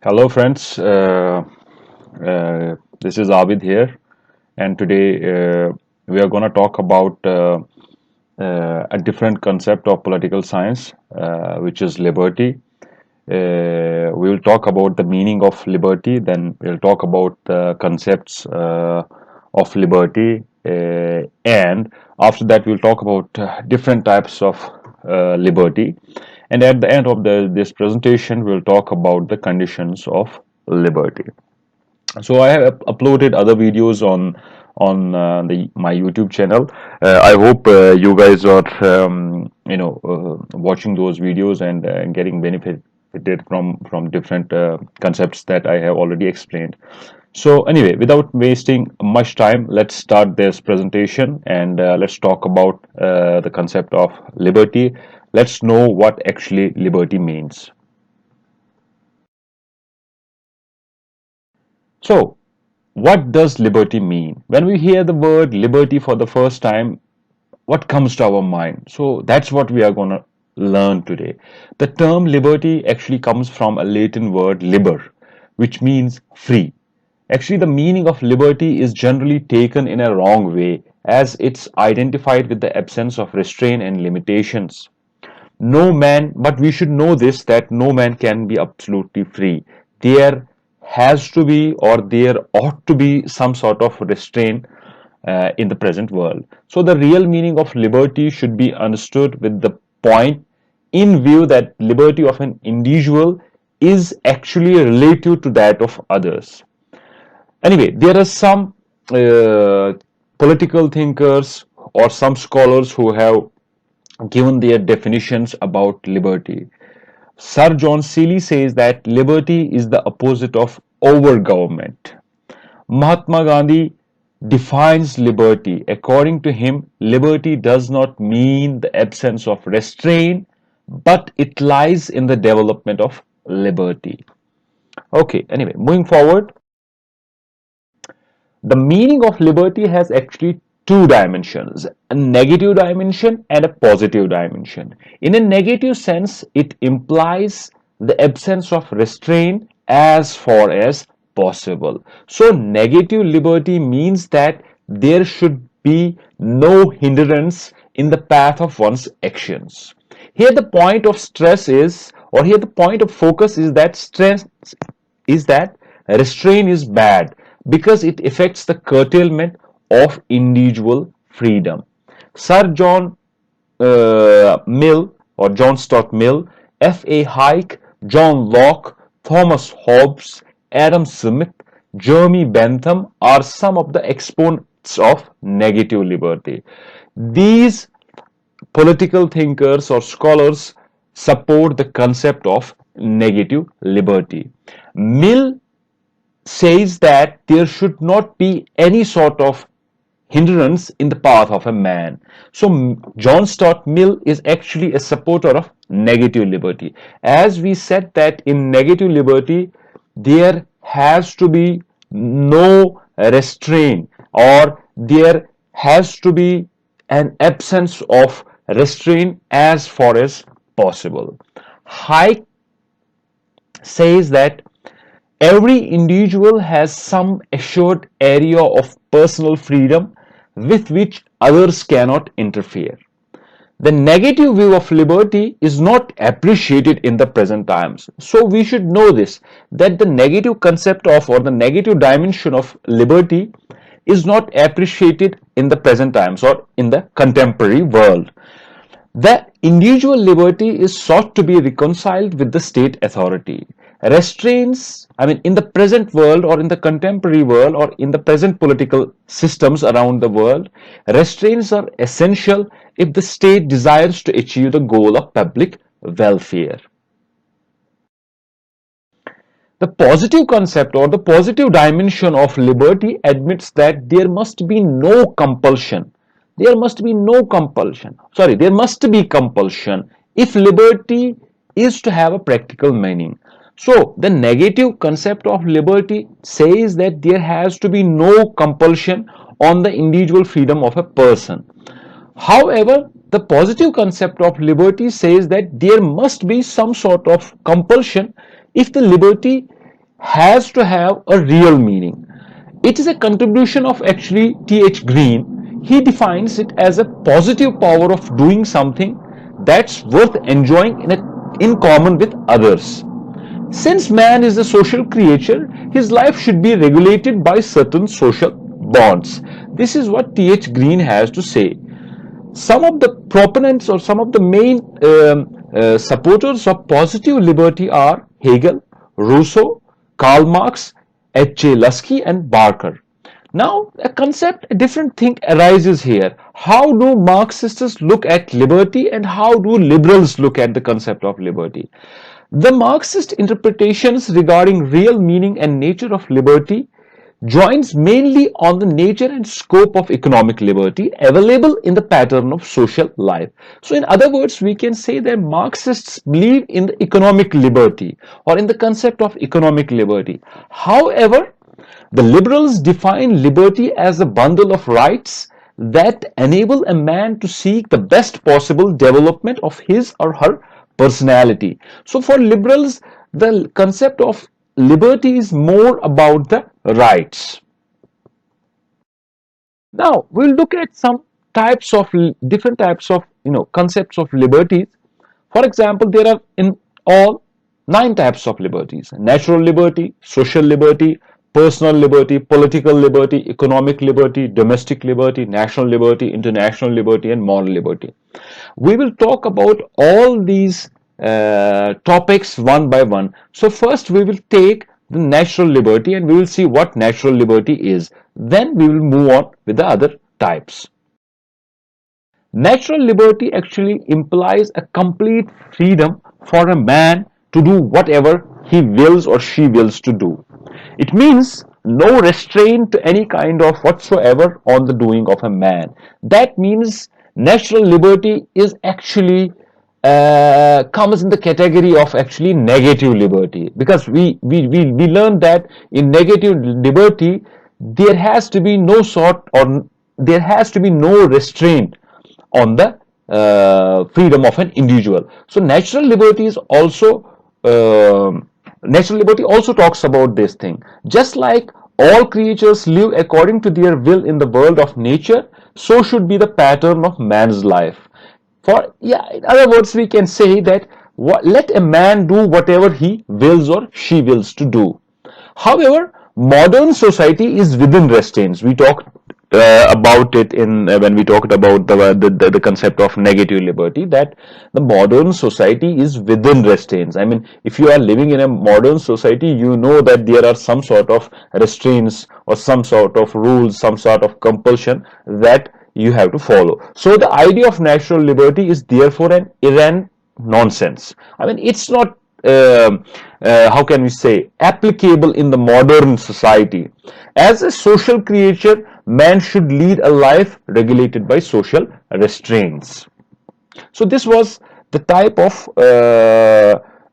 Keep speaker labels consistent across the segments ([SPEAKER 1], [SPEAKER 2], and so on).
[SPEAKER 1] Hello, friends. This is Abid here, and today we are going to talk about a different concept of political science, which is liberty. We will talk about the meaning of liberty, then we'll talk about the concepts of liberty, and after that, we'll talk about different types of liberty. And at the end of this presentation, we'll talk about the conditions of liberty. So I have uploaded other videos on my YouTube channel. I hope you guys are watching those videos and getting benefited from different concepts that I have already explained. So anyway, without wasting much time, let's start this presentation and let's talk about the concept of liberty. Let's know what actually liberty means. So, what does liberty mean? When we hear the word liberty for the first time, what comes to our mind? So, that's what we are going to learn today. The term liberty actually comes from a Latin word liber, which means free. Actually, the meaning of liberty is generally taken in a wrong way, as it's identified with the absence of restraint and limitations. No man, but we should know this, that no man can be absolutely free. There has to be, or there ought to be, some sort of restraint in the present world. So the real meaning of liberty should be understood with the point in view that liberty of an individual is actually relative to that of others. Anyway, there are some political thinkers or some scholars who have given their definitions about liberty. Sir John Seeley says that liberty is the opposite of over government. Mahatma Gandhi defines liberty. According to him, liberty does not mean the absence of restraint, but it lies in the development of liberty. Okay, anyway, moving forward, the meaning of liberty has actually two dimensions, a negative dimension and a positive dimension. In a negative sense, it implies the absence of restraint as far as possible. So negative liberty means that there should be no hindrance in the path of one's actions. Here the point of stress is, or here the point of focus is that stress is that restraint is bad because it affects the curtailment of individual freedom. Sir John Mill or John Stuart Mill, F.A. Hayek, John Locke, Thomas Hobbes, Adam Smith, Jeremy Bentham are some of the exponents of negative liberty. These political thinkers or scholars support the concept of negative liberty. Mill says that there should not be any sort of hindrance in the path of a man. So John Stuart Mill is actually a supporter of negative liberty. As we said that in negative liberty, there has to be no restraint, or there has to be an absence of restraint as far as possible. Hayek says that every individual has some assured area of personal freedom with which others cannot interfere. The negative view of liberty is not appreciated in the present times. So we should know this, that the negative concept of, or the negative dimension of liberty is not appreciated in the present times or in the contemporary world. The individual liberty is sought to be reconciled with the state authority. Restraints, in the present world or in the contemporary world or in the present political systems around the world, restraints are essential if the state desires to achieve the goal of public welfare. The positive concept or the positive dimension of liberty admits that there must be no compulsion. There must be no compulsion. Sorry, there must be compulsion if liberty is to have a practical meaning. So, the negative concept of liberty says that there has to be no compulsion on the individual freedom of a person. However, the positive concept of liberty says that there must be some sort of compulsion if the liberty has to have a real meaning. It is a contribution of actually T.H. Green. He defines it as a positive power of doing something that's worth enjoying in common with others. Since man is a social creature, his life should be regulated by certain social bonds. This is what T.H. Green has to say. Some of the proponents or some of the main supporters of positive liberty are Hegel, Rousseau, Karl Marx, H.J. Lusky, and Barker. Now, a different thing arises here. How do Marxists look at liberty and how do liberals look at the concept of liberty? The Marxist interpretations regarding real meaning and nature of liberty joins mainly on the nature and scope of economic liberty available in the pattern of social life. So in other words, we can say that Marxists believe in the economic liberty or in the concept of economic liberty. However, the liberals define liberty as a bundle of rights that enable a man to seek the best possible development of his or her personality. So for liberals, the concept of liberty is more about the rights. Now we'll look at some types of different types of concepts of liberties. For example, there are in all 9 types of liberties: natural liberty, social liberty, personal liberty, political liberty, economic liberty, domestic liberty, national liberty, international liberty, and moral liberty. We will talk about all these topics one by one. So first we will take the natural liberty and we will see what natural liberty is. Then we will move on with the other types. Natural liberty actually implies a complete freedom for a man to do whatever he wills or she wills to do. It means no restraint to any kind of whatsoever on the doing of a man. That means natural liberty is actually comes in the category of actually negative liberty, because we learned that in negative liberty there has to be no sort or there has to be no restraint on the freedom of an individual. So natural liberty also talks about this thing. Just like all creatures live according to their will in the world of nature, so should be the pattern of man's life. In other words, we can say that let a man do whatever he wills or she wills to do. However, modern society is within restraints. We talked about it in when we talked about the concept of negative liberty, that the modern society is within restraints. I mean, if you are living in a modern society, you know that there are some sort of restraints or some sort of rules, some sort of compulsion that you have to follow. So the idea of natural liberty is therefore an errant nonsense. I mean, it's not how can we say applicable in the modern society. As a social creature, man should lead a life regulated by social restraints. So this was the type of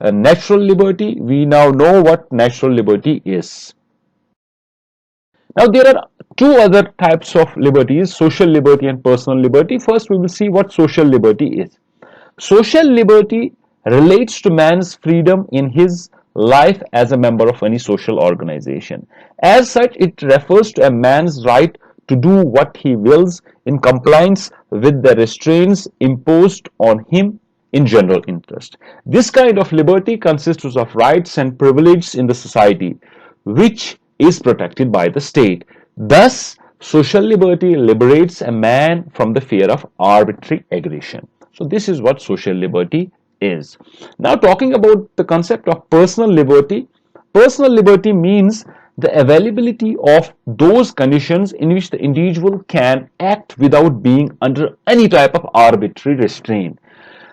[SPEAKER 1] natural liberty. We now know what natural liberty is. Now there are 2 other types of liberties: social liberty and personal liberty. First we will see what social liberty is. Social liberty relates to man's freedom in his life as a member of any social organization. As such, it refers to a man's right to do what he wills in compliance with the restraints imposed on him in general interest. This kind of liberty consists of rights and privileges in the society, which is protected by the state. Thus, social liberty liberates a man from the fear of arbitrary aggression. So this is what social liberty is. Now talking about the concept of personal liberty. Personal liberty means the availability of those conditions in which the individual can act without being under any type of arbitrary restraint.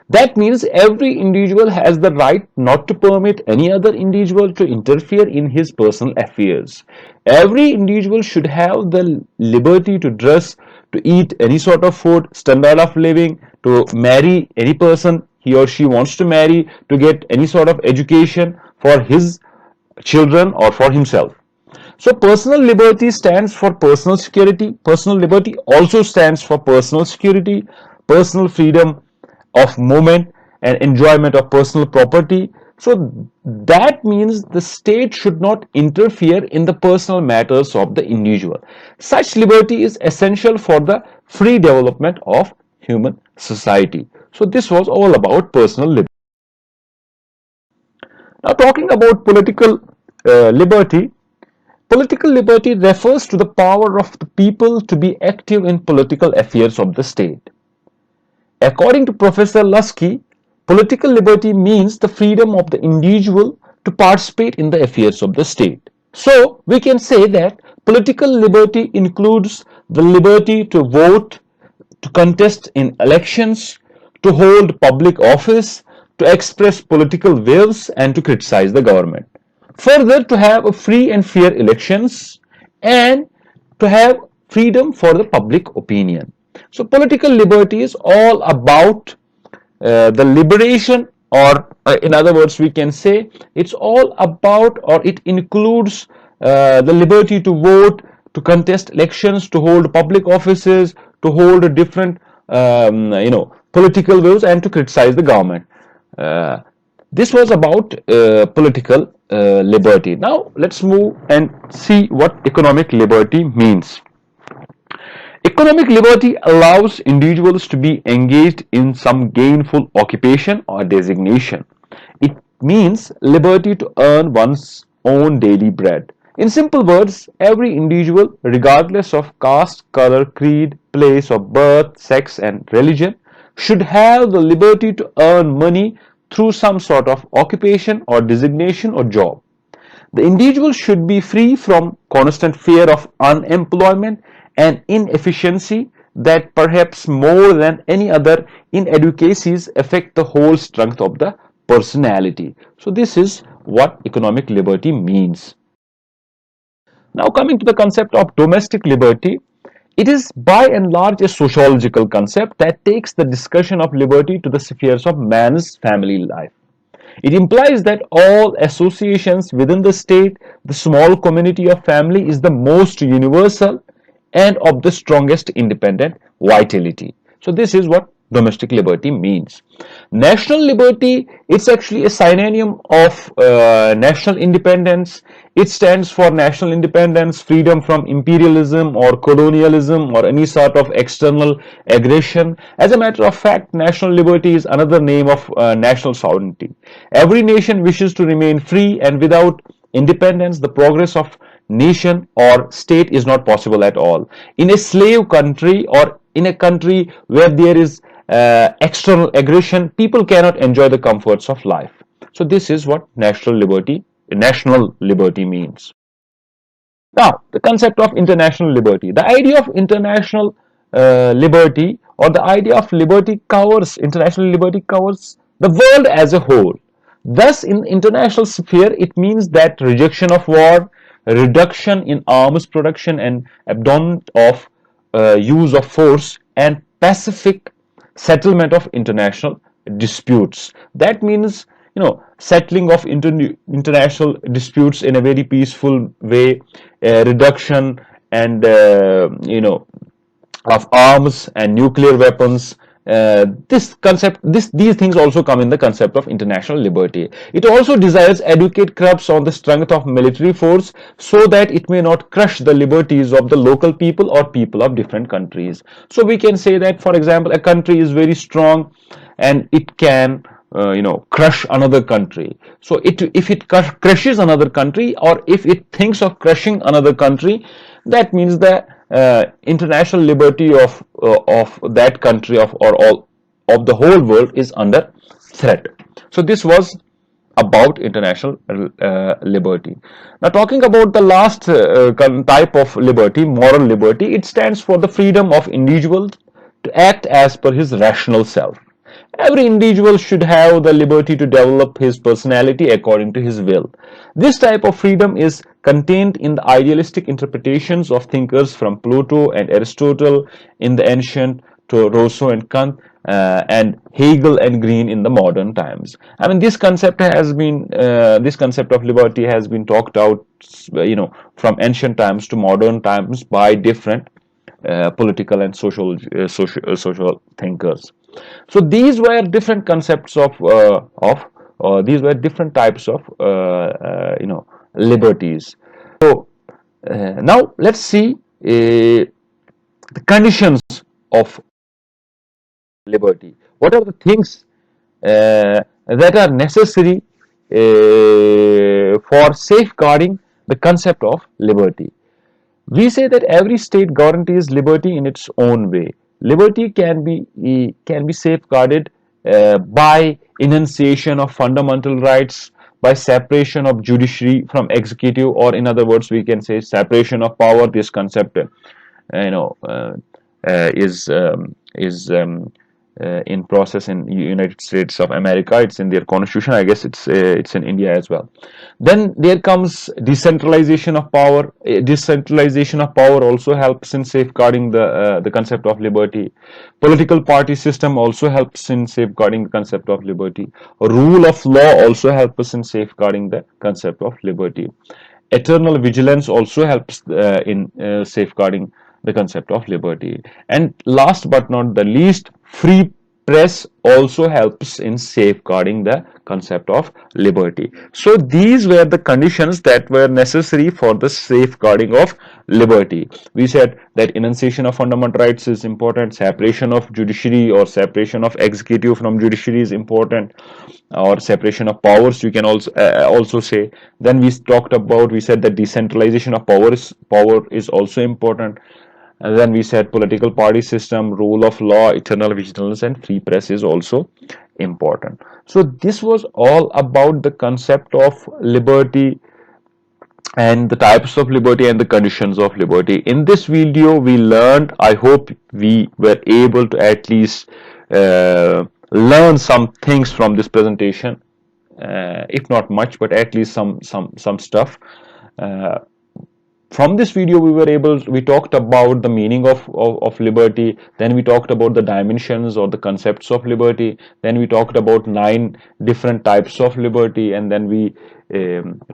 [SPEAKER 1] That means every individual has the right not to permit any other individual to interfere in his personal affairs. Every individual should have the liberty to dress, to eat any sort of food, standard of living, to marry any person he or she wants to marry, to get any sort of education for his children or for himself. So personal liberty stands for personal security. Personal liberty also stands for personal security, personal freedom of movement and enjoyment of personal property, So that means the state should not interfere in the personal matters of the individual. Such liberty is essential for the free development of human society. So this was all about personal liberty. Now talking about liberty, political liberty refers to the power of the people to be active in political affairs of the state. According to Professor Lusky, political liberty means the freedom of the individual to participate in the affairs of the state. So, we can say that political liberty includes the liberty to vote, to contest in elections, to hold public office, to express political views, and to criticize the government. Further, to have a free and fair elections and to have freedom for the public opinion. So political liberty is all about the liberation, or in other words we can say it's all about, or it includes the liberty to vote, to contest elections, to hold public offices, to hold different political views, and to criticize the government. uh, this was about political liberty. Now let's move and see what economic liberty means. Economic liberty allows individuals to be engaged in some gainful occupation or designation. It means liberty to earn one's own daily bread. In simple words, every individual, regardless of caste, color, creed, place of birth, sex, and religion, should have the liberty to earn money through some sort of occupation or designation or job. The individual should be free from constant fear of unemployment and inefficiency that perhaps more than any other inadequacies affect the whole strength of the personality. So this is what economic liberty means. Now coming to the concept of domestic liberty, it is by and large a sociological concept that takes the discussion of liberty to the spheres of man's family life. It implies that all associations within the state, the small community of family, is the most universal and of the strongest independent vitality. So this is what domestic liberty means. National liberty, it's actually a synonym of national independence. It stands for national independence, freedom from imperialism or colonialism or any sort of external aggression. As a matter of fact, national liberty is another name of national sovereignty. Every nation wishes to remain free, and without independence, the progress of nation or state is not possible at all. In a slave country, or in a country where there is external aggression, people cannot enjoy the comforts of life. So this is what national liberty means. Now, the concept of international liberty. The idea of international liberty, or the idea of liberty covers, international liberty covers the world as a whole. Thus, in international sphere, it means that rejection of war, reduction in arms production, and abandonment of use of force, and pacific settlement of international disputes. That means, settling of international disputes in a very peaceful way, reduction and of arms and nuclear weapons. These things also come in the concept of international liberty. It also desires adequate curbs on the strength of military force, so that it may not crush the liberties of the local people or people of different countries. So we can say that, for example, a country is very strong and it can crush another country. So if it crushes another country, or if it thinks of crushing another country, that means that international liberty of that country, or all of the whole world, is under threat. So this was about international liberty. Now talking about the last type of liberty, moral liberty, it stands for the freedom of individuals to act as per his rational self. Every individual should have the liberty to develop his personality according to his will. This type of freedom is contained in the idealistic interpretations of thinkers from Plato and Aristotle in the ancient, to Rousseau and Kant, and Hegel and Green in the modern times. I mean, this concept of liberty has been talked out, from ancient times to modern times by different political and social thinkers. So these were different concepts of these were different types of liberties. So now let's see the conditions of liberty. What are the things that are necessary for safeguarding the concept of liberty? We say that every state guarantees liberty in its own way. Liberty can be safeguarded by enunciation of fundamental rights, by separation of judiciary from executive, or in other words, we can say separation of power. This concept, you know, is in process in United States of America. It's in their constitution. I guess it's in India as well. Then there comes decentralization of power. Decentralization of power also helps in safeguarding the concept of liberty. Political party system also helps in safeguarding the concept of liberty. Rule of law also helps us in safeguarding the concept of liberty. Eternal vigilance also helps in safeguarding the concept of liberty. And last but not the least, free press also helps in safeguarding the concept of liberty. So these were the conditions that were necessary for the safeguarding of liberty. We said that enunciation of fundamental rights is important, separation of judiciary or separation of executive from judiciary is important, or separation of powers you can also say. Then we said that decentralization of power is also important. And then we said political party system, rule of law, eternal vigilance, and free press is also important. So this was all about the concept of liberty and the types of liberty and the conditions of liberty. In this video, we learned, I hope we were able to at least learn some things from this presentation, if not much, but at least some stuff. Uh, from this video we talked about the meaning of liberty, then we talked about the dimensions or the concepts of liberty, then we talked about 9 different types of liberty, and then we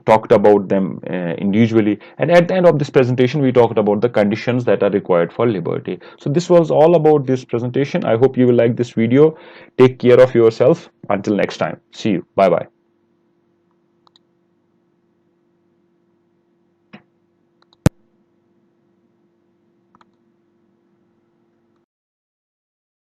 [SPEAKER 1] talked about them individually, and at the end of this presentation we talked about the conditions that are required for liberty. So this was all about this presentation. I hope you will like this video. Take care of yourself. Until next time, see you. Bye bye.